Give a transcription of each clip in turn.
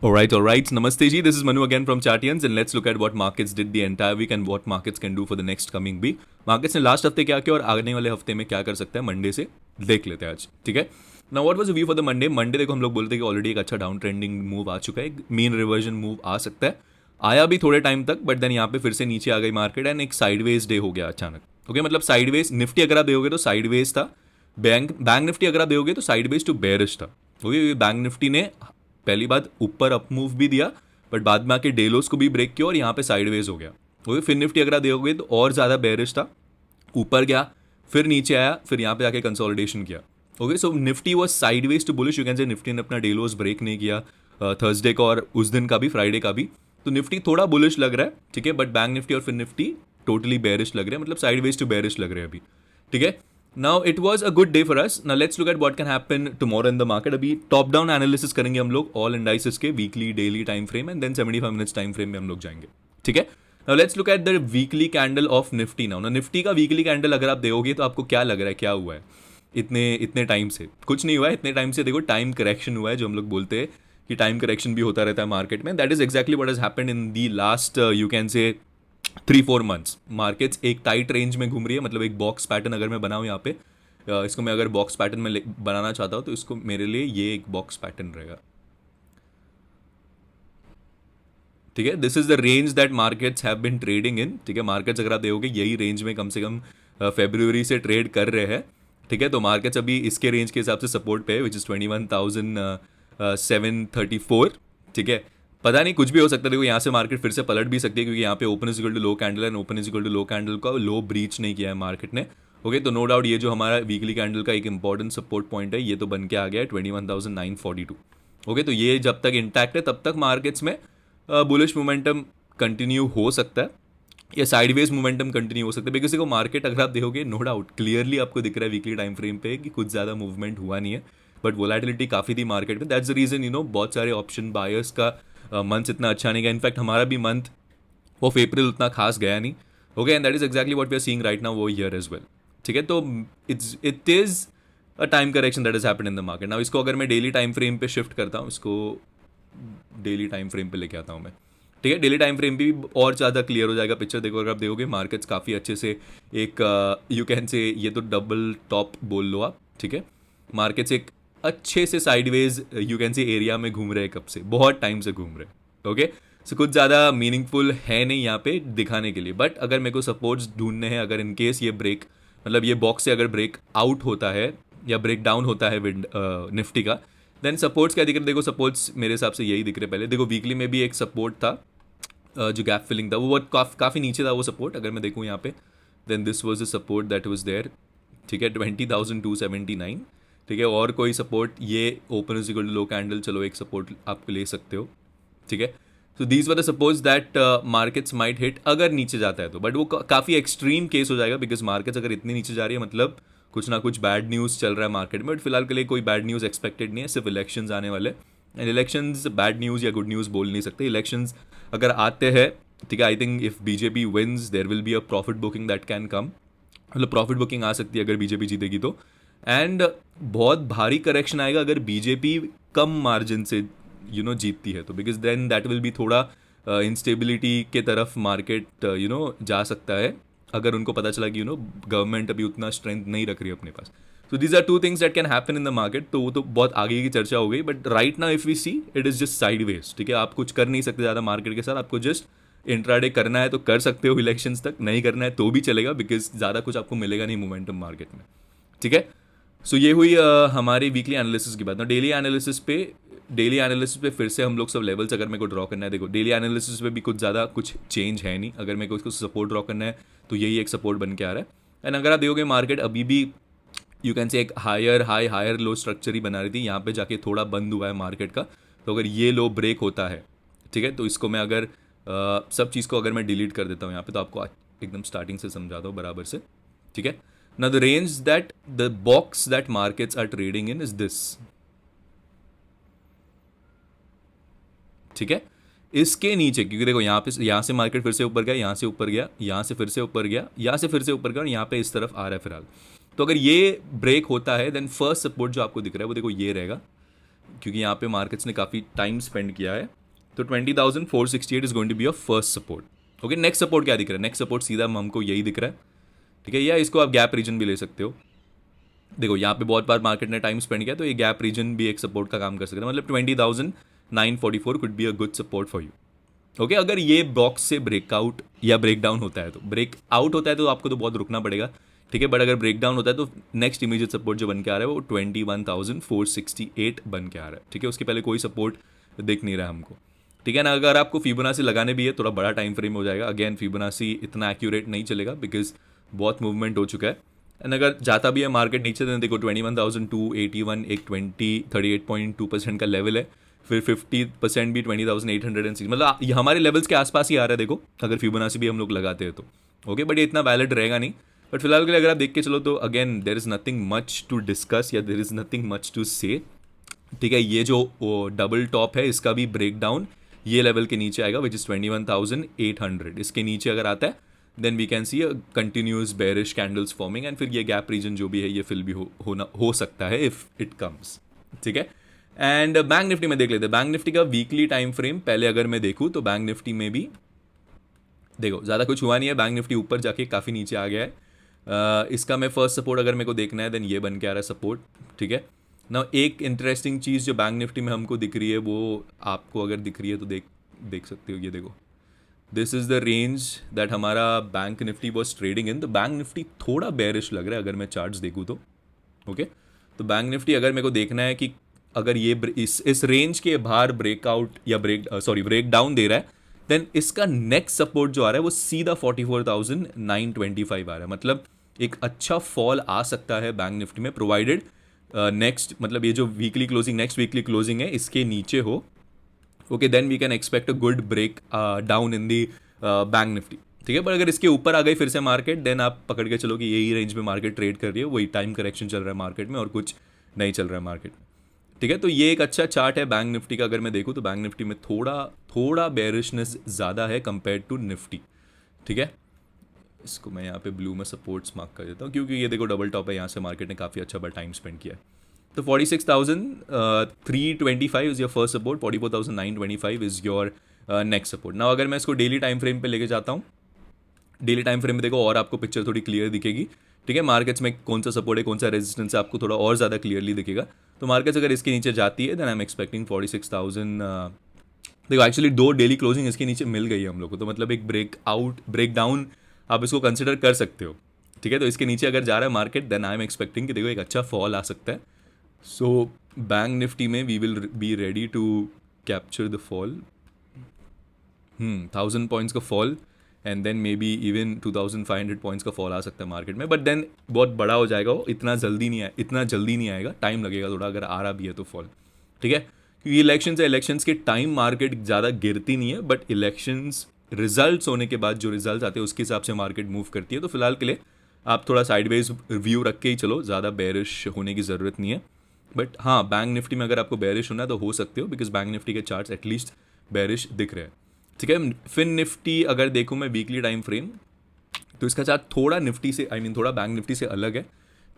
All right. Namaste ji. This is Manu again from Chartians, and let's look at what markets did the entire week and what markets can do for the next coming week. Markets ने last हफ्ते क्या किया और आने वाले हफ्ते में क्या कर सकते हैं मंडे से देख लेते हैं आज, ठीक है. Now what was the view for the Monday. Monday देखो हम लोग बोलते हैं कि ऑलरेडी एक अच्छा डाउन ट्रेंडिंग मूव आ चुका है, एक मीन रिवर्जन मूव आ सकता है, आया भी थोड़े टाइम तक, बट देन यहाँ पे फिर से नीचे आ गई मार्केट एंड एक साइडवेज डे हो गया अचानक. ओके, मतलब साइडवेज निफ्टी अगर आप देखोगे तो साइडवेज था. बैंक निफ्टी अगर आप देखोगे तो साइडवेज टू बेरिश था. ओके, बैंक निफ्टी ने पहली बात ऊपर अप मूव भी दिया, बट बाद में आके डेलोस को भी ब्रेक किया और यहाँ पे साइडवेज हो गया. ओके, फिर निफ्टी अगर आप देखोगे तो और ज़्यादा बेरिश था, ऊपर गया, फिर नीचे आया, फिर यहाँ पे आके कंसोलिडेशन किया. Okay, so Nifty was sideways to bullish. You can say Nifty ने अपना डेलोस ब्रेक नहीं किया थर्सडे का और उस दिन का भी, फ्राइडे का भी. तो निफ्टी थोड़ा बुलिश लग रहा है, ठीक है, बट बैंक निफ्टी और फिर निफ्टी टोटली बेरिश लग रहे हैं, मतलब साइडवेज टू बेरिश लग रहे हैं अभी, ठीक है. Now it was a good day for us. Now let's look at what can happen tomorrow in the market. अभी टॉप डाउन एनालिसिस करेंगे हम लोग ऑल इंडाइसेस के weekly, daily time frame and then 75 minutes time frame में हम लोग जाएंगे, ठीक है. Now let's look at the weekly candle of Nifty. Now Nifty का वीकली कैंडल अगर आप देखोगे तो आपको क्या लग रहा है, क्या हुआ है इतने टाइम से? कुछ नहीं हुआ है इतने टाइम से. देखो, टाइम करेक्शन हुआ है, जो हम लोग बोलते हैं कि टाइम करेक्शन भी होता रहता है मार्केट में. That is exactly what has happened in the last you can से 3-4 मंथ्स. मार्केट्स एक टाइट रेंज में घूम रही है, मतलब एक बॉक्स पैटर्न अगर मैं बनाऊँ यहाँ पे, इसको मैं अगर बॉक्स पैटर्न में बनाना चाहता हूँ तो इसको मेरे लिए ये एक बॉक्स पैटर्न रहेगा, ठीक है. This is the range that markets have been trading in, ठीक है. मार्केट्स अगर आप देखोगे यही रेंज में कम से कम फेब्रुवरी से ट्रेड कर रहे हैं, ठीक है. तो मार्केट्स अभी इसके रेंज के हिसाब से सपोर्ट पे है, विच इज़ 21,734, ठीक है. पता नहीं, कुछ भी हो सकता है. देखो, यहाँ से मार्केट फिर से पलट भी सकती है, क्योंकि यहाँ पे open is equal to low candle and open is equal to low candle का लो ब्रीच नहीं किया है मार्केट ने. ओके, तो नो डाउट ये जो हमारा वीकली कैंडल का एक इंपॉर्टेंट सपोर्ट पॉइंट है, ये तो बन के आ गया है 21,942. ओके, तो ये जब तक इंटैक्ट है तब तक मार्केट्स में बुलिश मोमेंटम कंटिन्यू हो सकता है या साइडवेज मोमेंटम कंटिन्यू हो सकता है. बिकॉज को मार्केट अगर आप देखोगे, नो डाउट क्लियरली आपको दिख रहा है वीकली टाइम फ्रेम पे कि कुछ ज़्यादा मूवमेंट हुआ नहीं है, बट वोलेटिलिटी काफ़ी थी मार्केट में. दैट्स द रीज़न बहुत सारे ऑप्शन बायर्स का मंथ इतना अच्छा नहीं गया. इनफैक्ट हमारा भी मंथ ऑफ अप्रैल उतना खास गया नहीं. Okay, and that is exactly what we are seeing right now वो ईयर एज वेल, ठीक है. तो it is a time correction that is happened in the market. Now इसको अगर मैं डेली टाइम फ्रेम पे शिफ्ट करता हूँ, इसको डेली टाइम फ्रेम पे लेके आता हूँ मैं, ठीक है. डेली टाइम फ्रेम भी और ज़्यादा क्लियर हो जाएगा पिक्चर. देखो, अगर आप देखोगे मार्केट्स काफ़ी अच्छे से एक यू कैन से ये तो डबल टॉप बोल लो आप, ठीक है. मार्केट्स एक अच्छे से साइडवेज यू कैन से एरिया में घूम रहे हैं, कब से, बहुत टाइम से घूम रहे हैं. ओके, सो कुछ ज़्यादा मीनिंगफुल है नहीं यहाँ पे दिखाने के लिए. बट अगर मेरे को सपोर्ट्स ढूंढने हैं, अगर इनकेस ये ब्रेक, मतलब ये बॉक्स से अगर ब्रेक आउट होता है या ब्रेक डाउन होता है निफ्टी का, देन सपोर्ट्स क्या दिख रहे. देखो, सपोर्ट्स मेरे हिसाब से यही दिख रहे. पहले देखो, वीकली में भी एक सपोर्ट था जो गैप फिलिंग था, वो काफ़ी नीचे था वो सपोर्ट. अगर मैं देखूँ यहाँ पे, then this was the support that was there, ठीक है, 20,279, ठीक है. और कोई सपोर्ट, ये open is equal to low candle, चलो एक सपोर्ट आप ले सकते हो, ठीक है. So these were the supports that markets might hit अगर नीचे जाता है तो. बट वो काफ़ी एक्सट्रीम केस हो जाएगा, बिकॉज मार्केट्स अगर इतनी नीचे जा रही है मतलब कुछ ना कुछ बैड न्यूज़ चल रहा है मार्केट में. बट फिलहाल के लिए कोई बैड न्यूज़ एक्सपेक्टेड नहीं है, सिर्फ इलेक्शंस आने वाले. एंड इलेक्शंस बैड न्यूज़ या गुड न्यूज़ बोल नहीं सकते. इलेक्शंस अगर आते हैं, ठीक है, I think if BJP wins there will be a profit booking that can come. मतलब प्रॉफिट बुकिंग आ सकती है अगर बीजेपी जीतेगी तो. एंड बहुत भारी करेक्शन आएगा अगर बीजेपी कम मार्जिन से जीतती है तो, because then that will be थोड़ा इंस्टेबिलिटी के तरफ मार्केट जा सकता है, अगर उनको पता चला कि गवर्नमेंट अभी उतना स्ट्रेंथ नहीं रख रही है अपने पास. So these are two things that can happen in the market. तो वो तो बहुत आगे की चर्चा हो गई. But right now if we see, it is just sideways, ठीक है. आप कुछ कर नहीं सकते ज़्यादा मार्केट के साथ. आपको जस्ट इंट्राडे करना है तो कर सकते हो इलेक्शंस तक, नहीं करना है तो भी चलेगा, बिकॉज ज़्यादा कुछ आपको मिलेगा नहीं मोमेंटम मार्केट में, ठीक है. सो ये हुई हमारी वीकली एनालिसिस की बात. ना डेली एनालिसिस पे फिर से हम लोग सब लेवल्स अगर मेरे को ड्रॉ करना है, देखो डेली एनालिसिस पे भी कुछ ज़्यादा कुछ चेंज है नहीं. अगर मेरे को इसको सपोर्ट ड्रॉ करना है तो यही एक सपोर्ट बन के आ रहा है. एंड अगर आप देखोगे मार्केट अभी भी यू कैन से एक हायर लो स्ट्रक्चर ही बना रही थी. यहाँ पे जाके थोड़ा बंद हुआ है मार्केट का. तो अगर ये लो ब्रेक होता है, ठीक है, तो इसको मैं अगर सब चीज़ को अगर मैं डिलीट कर देता हूँ यहाँ पे, तो आपको एकदम स्टार्टिंग से समझाता हूँ बराबर से, ठीक है. Now the range that the box that markets are trading in is this, ठीक है. इसके नीचे, क्योंकि देखो यहाँ से मार्केट फिर से ऊपर गया, यहाँ से ऊपर गया, यहाँ से फिर से ऊपर गया, यहाँ से फिर से ऊपर गया और यहाँ पे इस तरफ आ रहा है फिलहाल. तो अगर ये ब्रेक होता है, देन फर्स्ट सपोर्ट जो आपको दिख रहा है वो देखो ये रहेगा, क्योंकि यहाँ पे मार्केट्स ने काफ़ी टाइम स्पेंड किया है। तो 20,468 is going to be your first support. Okay, next support क्या दिख रहा है? नेक्स्ट सपोर्ट सीधा हमको यही दिख रहा है, ठीक है, या इसको आप गैप रीजन भी ले सकते हो। देखो यहाँ पे बहुत बार मार्केट ने टाइम स्पेंड किया, तो ये गैप रीजन भी एक सपोर्ट का काम कर सकता है। मतलब 20,944 could be a good support for you. Okay, अगर ये बॉक्स से ब्रेकआउट या ब्रेकडाउन होता है, तो ब्रेकआउट होता है तो आपको तो बहुत रुकना पड़ेगा, ठीक है, बट अगर ब्रेकडाउन होता है तो नेक्स्ट इमीडिएट सपोर्ट जो बन के आ रहा है वो 21,468 बन के आ रहा है, ठीक है। उसके पहले कोई सपोर्ट दिख नहीं रहा है हमको, ठीक है ना। अगर आपको फिबोनाची लगाने भी है, थोड़ा बड़ा टाइम फ्रेम हो जाएगा। अगेन फिबोनाची इतना एक्यूरेट नहीं चलेगा बिकॉज बहुत मूवमेंट हो चुका है। एंड अगर जाता भी है मार्केट नीचे, तो देखो 21,281 एक 38.2% का लेवल है, फिर 50% भी 20,806, मतलब ये हमारे लेवल्स के आसपास ही आ रहा है। देखो अगर फिबोनाची भी हम लोग लगाते हैं तो ओके, बट ये इतना वैलिड रहेगा नहीं। बट फिलहाल के लिए अगर आप देख के चलो तो again there is nothing much to discuss या there is nothing much to say, ठीक है। ये जो डबल टॉप है इसका भी ब्रेक डाउन ये लेवल के नीचे आएगा, विच इज़ 21,800। इसके नीचे अगर आता है then we can see a continuous bearish candles forming, and फिर ये गैप रीजन जो भी है ये फिल भी हो सकता है इफ इट कम्स, ठीक है। एंड बैंक निफ्टी में देख लेते हैं। बैंक निफ्टी का वीकली टाइम फ्रेम पहले अगर मैं देखूँ तो बैंक निफ्टी में भी देखो ज़्यादा कुछ हुआ नहीं है। बैंक निफ्टी ऊपर जाके काफ़ी नीचे आ गया है। इसका मैं फर्स्ट सपोर्ट अगर मेरे को देखना है देन ये बन के आ रहा है सपोर्ट, ठीक है ना। एक इंटरेस्टिंग चीज़ जो बैंक निफ्टी में हमको दिख रही है वो आपको अगर दिख रही है तो देख सकते हो। ये देखो, this is the range that हमारा bank Nifty was trading in. तो बैंक निफ्टी थोड़ा बेरिश लग रहा है अगर मैं चार्ट्स देखूँ तो ओके। तो बैंक निफ्टी अगर मेरे को देखना है कि अगर ये इस रेंज के बाहर ब्रेकआउट या ब्रेक डाउन दे रहा है, देन इसका नेक्स्ट सपोर्ट जो आ रहा है वो सीधा 44,925 आ रहा है। मतलब एक अच्छा फॉल आ सकता है बैंक निफ्टी में, प्रोवाइडेड नेक्स्ट मतलब ये जो नेक्स्ट वीकली क्लोजिंग है इसके नीचे हो। Okay, then we can expect a good break down in the bank Nifty, ठीक है। पर अगर इसके ऊपर आ गई फिर से मार्केट, देन आप पकड़ के चलो कि यही रेंज में मार्केट ट्रेड कर रही है, वही टाइम करेक्शन चल रहा है मार्केट में और कुछ नहीं चल रहा है मार्केट में, ठीक है। तो ये एक अच्छा चार्ट है बैंक निफ्टी का। अगर मैं देखूँ तो बैंक निफ्टी में थोड़ा बेरिशनेस ज़्यादा है कंपेयर टू निफ्टी, ठीक है। इसको मैं यहाँ पे ब्लू में सपोर्ट्स मार्क कर देता हूँ क्योंकि ये देखो डबल टॉप है, यहाँ से मार्केट ने काफ़ी अच्छा टाइम स्पेंड किया है। तो 46,325 is your first support, 44,925 is your next support. Now अगर मैं इसको डेली टाइम फ्रेम पे लेके जाता हूँ, डेली टाइम फ्रेम में देखो और आपको पिक्चर थोड़ी क्लियर दिखेगी, ठीक है। मार्केट्स में कौन सा सपोर्ट है कौन सा रेजिस्टेंस है आपको थोड़ा और ज़्यादा क्लियरली दिखेगा। तो मार्केट्स अगर इसके नीचे जाती है देन आई एम एक्सपेक्टिंग 46,000। देखो एक्चुअली दो डेली क्लोजिंग इसके नीचे मिल गई है हम लोग को, तो मतलब एक ब्रेक डाउन आप इसको कंसिडर कर सकते हो, ठीक है। तो इसके नीचे अगर जा रहा है market then I am expecting कि देखो एक अच्छा फॉल आ सकता है। सो बैंक निफ्टी में we will be ready to capture the fall, 1,000 points का fall and then maybe even 2,500 points का फॉल आ सकता है मार्केट में, बट देन बहुत बड़ा हो जाएगा वो, इतना जल्दी नहीं आएगा, टाइम लगेगा थोड़ा अगर आ रहा भी है तो फॉल, ठीक है। क्योंकि इलेक्शंस के टाइम मार्केट ज़्यादा गिरती नहीं है, बट इलेक्शंस रिजल्ट्स होने के बाद जो रिजल्ट्स आते हैं उसके हिसाब से मार्केट मूव करती है। तो फिलहाल के लिए आप थोड़ा साइडवेज व्यू रख के ही चलो, ज़्यादा बेरिश होने की ज़रूरत नहीं है। बट हाँ, बैंक निफ्टी में अगर आपको बेरिश होना है तो हो सकते हो, बिकॉज बैंक निफ्टी के चार्ट्स एटलीस्ट बेरिश दिख रहे हैं, ठीक है। फिन निफ्टी अगर देखूँ मैं वीकली टाइम फ्रेम तो इसका चार्ट थोड़ा निफ्टी से थोड़ा बैंक निफ्टी से अलग है,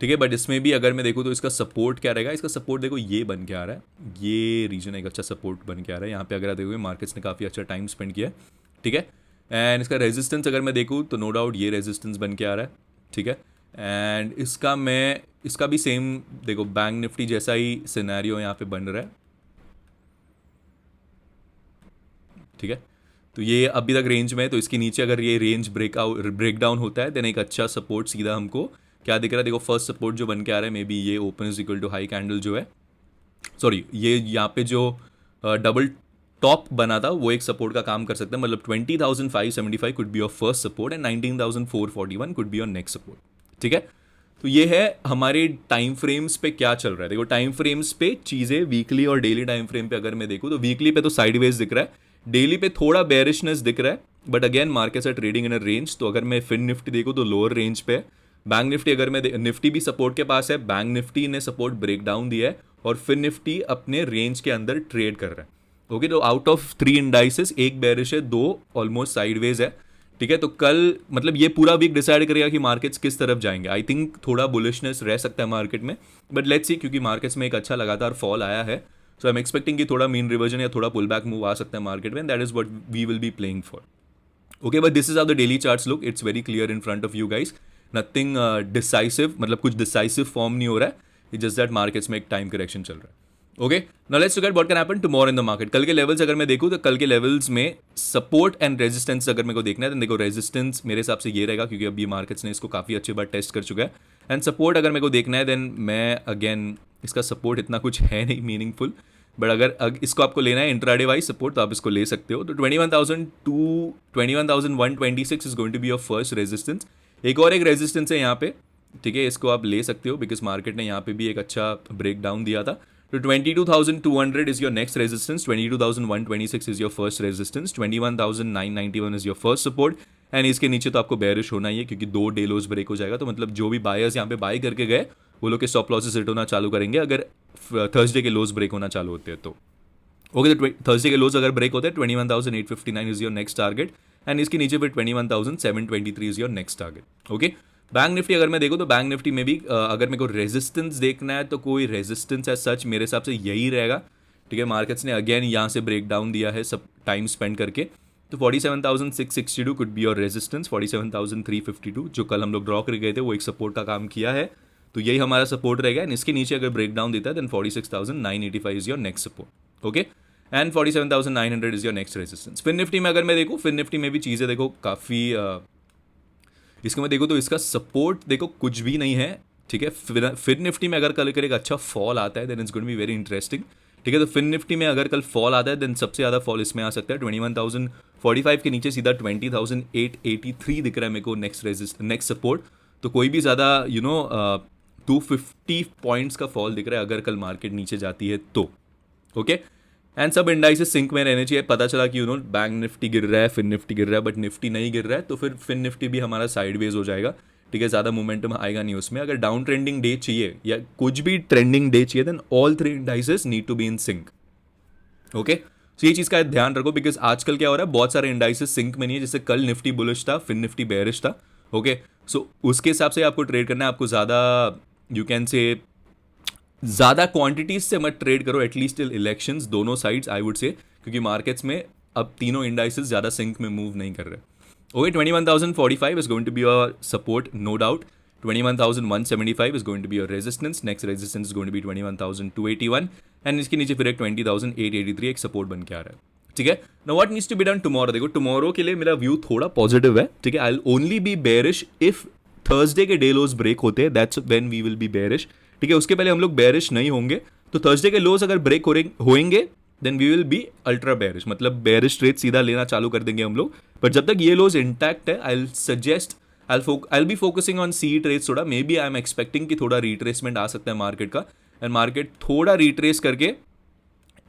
ठीक है। बट इसमें भी अगर मैं देखूँ तो इसका सपोर्ट क्या रहेगा, इसका सपोर्ट देखो ये बन के आ रहा है, ये रीजन एक अच्छा सपोर्ट बन के आ रहा है। यहाँ पे अगर आप देखोगे मार्केट्स ने काफ़ी अच्छा टाइम स्पेंड किया है, ठीक है। एंड इसका रेजिस्टेंस अगर मैं देखूँ तो नो डाउट ये रेजिस्टेंस बन के आ रहा है, ठीक है। एंड इसका भी सेम देखो बैंक निफ्टी जैसा ही सिनेरियो यहाँ पे बन रहा है, ठीक है। तो ये अभी तक रेंज में है, तो इसके नीचे अगर ये रेंज ब्रेक डाउन होता है देन एक अच्छा सपोर्ट सीधा हमको क्या दिख रहा है, देखो फर्स्ट सपोर्ट जो बन के आ रहा है मे बी ये open is equal to high candle जो है, सॉरी ये यहाँ पे जो डबल टॉप बना था वो एक सपोर्ट का काम कर सकता है। मतलब 20,575 could be your first support and 19,441 could be your next support, ठीक है। तो ये है हमारे टाइम फ्रेम्स पे क्या चल रहा है। देखो टाइम फ्रेम्स पे चीज़ें वीकली और डेली टाइम फ्रेम पे अगर मैं देखूँ तो वीकली पे तो साइडवेज दिख रहा है, डेली पे थोड़ा बेरिशनेस दिख रहा है, but again markets are trading in a range. तो अगर मैं फिन निफ्टी देखूँ तो लोअर रेंज पे है, बैंक निफ्टी अगर मैं निफ्टी भी सपोर्ट के पास है, बैंक निफ्टी ने सपोर्ट ब्रेक डाउन दिया है और फिन निफ्टी अपने रेंज के अंदर ट्रेड कर रहा है, ओके। तो आउट ऑफ 3 इंडाइसेस एक बेरिश है, 2 ऑलमोस्ट साइडवेज है, ठीक है। तो कल मतलब ये पूरा वीक डिसाइड करेगा कि मार्केट्स किस तरफ जाएंगे। आई थिंक थोड़ा बुलिशनेस रह सकता है मार्केट में, बट लेट्स सी, क्योंकि मार्केट्स में एक अच्छा लगातार फॉल आया है सो आई एम एक्सपेक्टिंग कि थोड़ा मीन रिवर्जन या थोड़ा पुल बैक मूव आ सकता है मार्केट में, that is what we will be playing for. Okay, but this is how the daily charts look. It's very clear in front of you guys. Nothing decisive, मतलब कुछ decisive form नहीं हो रहा है. It's just that markets में एक time correction चल रहा है. Okay, now let's look at what can happen tomorrow in the market. कल के लेवल्स अगर मैं देखूँ तो कल के लेवल्स में सपोर्ट एंड रेजिस्टेंस अगर मेरे को देखना है तो देखो रेजिस्टेंस मेरे हिसाब से ये रहेगा, क्योंकि अभी मार्केट्स ने इसको काफ़ी अच्छी बार टेस्ट कर चुका है. एंड सपोर्ट अगर मेरे को देखना है देन मैं अगेन, इसका सपोर्ट इतना कुछ है नहीं मीनिंगफुल, बट अगर इसको आपको लेना है इंट्राडे वाइज सपोर्ट तो आप इसको ले सकते हो. तो 21,126 is going to be your first resistance. एक और एक रेजिस्टेंस है यहाँ पे, ठीक है, इसको आप ले सकते हो बिकॉज मार्केट ने यहाँ पे भी एक अच्छा ब्रेक डाउन दिया था. तो 22,200 is your next resistance, 22,126 is your first resistance, 21,991 is your first support. And इसके नीचे तो आपको बेरिश होना ही है क्योंकि 2 डे लोज ब्रेक हो जाएगा. तो मतलब जो भी बायर्स यहाँ पे बाय करके गए वो लोग के स्टॉप लॉसेस हिट होना चालू करेंगे अगर थर्सडे के लोज ब्रेक होना चालू होते हैं तो. ओके, तो थर्सडे के लोज अगर ब्रेक होते हैं 21,859 is your next target. And इसके नीचे फिर 21,723 is your next target. Okay, bank Nifty अगर मैं देखूँ तो बैंक निफ्टी में भी अगर मेरे को रेजिस्टेंस देखना है तो कोई रेजिस्टेंस एज सच मेरे हिसाब से यही रहेगा. ठीक है, मार्केट्स ने अगेन यहाँ से ब्रेक डाउन दिया है सब टाइम स्पेंड करके. तो 47,662 कुड बी योर रेजिस्टेंस. 47,352 जो कल हम लोग ड्रॉ कर गए थे वो एक सपोर्ट का काम किया है, तो यही हमारा सपोर्ट रहेगा. एंड इसके नीचे अगर ब्रेक डाउन देता है then 46,985 is your next support. Okay, and 47,900 is your next resistance. Fin Nifty में अगर मैं देखूँ, फिन निफ्टी में भी चीज़ें देखो काफ़ी इसको मैं देखो तो इसका सपोर्ट देखो कुछ भी नहीं है. ठीक है, फिर निफ्टी में अगर कल एक अच्छा फॉल आता है then it's going to be very interesting. ठीक है, तो फिन निफ्टी में अगर कल फॉल आता है देन सबसे ज़्यादा फॉल इसमें आ सकता है 21,045 के नीचे सीधा 20,883 दिख रहा है मेरे को नेक्स्ट सपोर्ट. तो कोई भी ज़्यादा 250 पॉइंट्स का फॉल दिख रहा है अगर कल मार्केट नीचे जाती है तो. ओके, एंड सब इंडाइसेस सिंक में रहने चाहिए. पता चला कि बैंक निफ्टी गिर रहा है, फिन निफ्टी गिर रहा है, बट निफ्टी नहीं गिर रहा है तो फिर फिन निफ्टी भी हमारा साइडवेज हो जाएगा. ठीक है, ज़्यादा मोमेंटम आएगा नहीं उसमें. अगर डाउन ट्रेंडिंग डे चाहिए या कुछ भी ट्रेंडिंग डे चाहिए then all 3 indices need to be in sync. Okay, तो ये चीज़ का ध्यान रखो बिकॉज आजकल क्या हो रहा है, बहुत सारे इंडाइसेस सिंक में नहीं है. जैसे कल निफ्टी बुलिश था, फिन निफ्टी बेरिश था. ओके, सो उसके हिसाब से आपको ट्रेड करना है. आपको ज़्यादा यू कैन से ज़्यादा क्वांटिटीज से मत ट्रेड करो एटलीस्ट टिल इलेक्शंस, दोनों साइड्स आई वुड से, क्योंकि मार्केट्स में अब तीनों इंडाइसेस ज़्यादा सिंक में मूव नहीं कर रहे. Okay, 21,045 is going to be your support no doubt. 21,175 is going to be your resistance. Next resistance is going to be 21,281 and इसके नीचे फिर एक 20,883 एक सपोर्ट बन के आ रहा है. ठीक है, now what needs to be done tomorrow. देखो टुमारो के लिए मेरा व्यू थोड़ा पॉजिटिव है. ठीक है, I will only be bearish if Thursday के डे लोज ब्रेक होते हैं, that's when we will be bearish. ठीक है, उसके पहले हम लोग बेरिश नहीं होंगे. तो थर्सडे के लोज अगर ब्रेक होएंगे then we will be ultra bearish, मतलब बेरिश ट्रेड सीधा लेना चालू कर देंगे हम लोग. बट जब तक ये लोज इंटैक्ट है I will suggest I will be focusing on these trades. थोड़ा maybe I am expecting कि थोड़ा रिट्रेसमेंट आ सकता है मार्केट का. एंड मार्केट थोड़ा रिट्रेस करके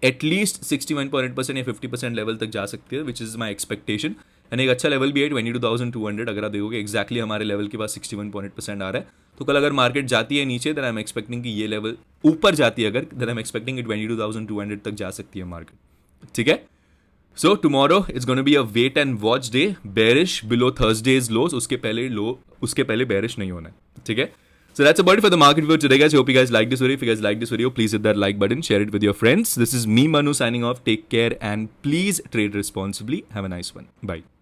एटलीस्ट 61.8% या 50% लेवल तक जा सकती है, which is my expectation. And एक अच्छा लेवल भी है 22,200. अगर आप देखोगे एक्जैक्टली हमारे लेवल के पास 61.8% आ रहा है. तो कल अगर मार्केट जाती है नीचे देन आई एम एक्सपेक्टिंग कि ये लेवल ऊपर जाती है अगर, देन आई एम एक्सपेक्टिंग कि 22,200 तक जा सकती है मार्केट. ठीक है, so tomorrow is gonna be a wait and watch day. Bearish below Thursday's lows, उसके पहले बेरिश नहीं होना है. ठीक है, so that's about it for the market view today, guys. Hope you guys like this video. If you guys like this video, please hit that like button, share it with your friends. This is me, Manu, signing off. Take care and please trade responsibly. Have a nice one. Bye.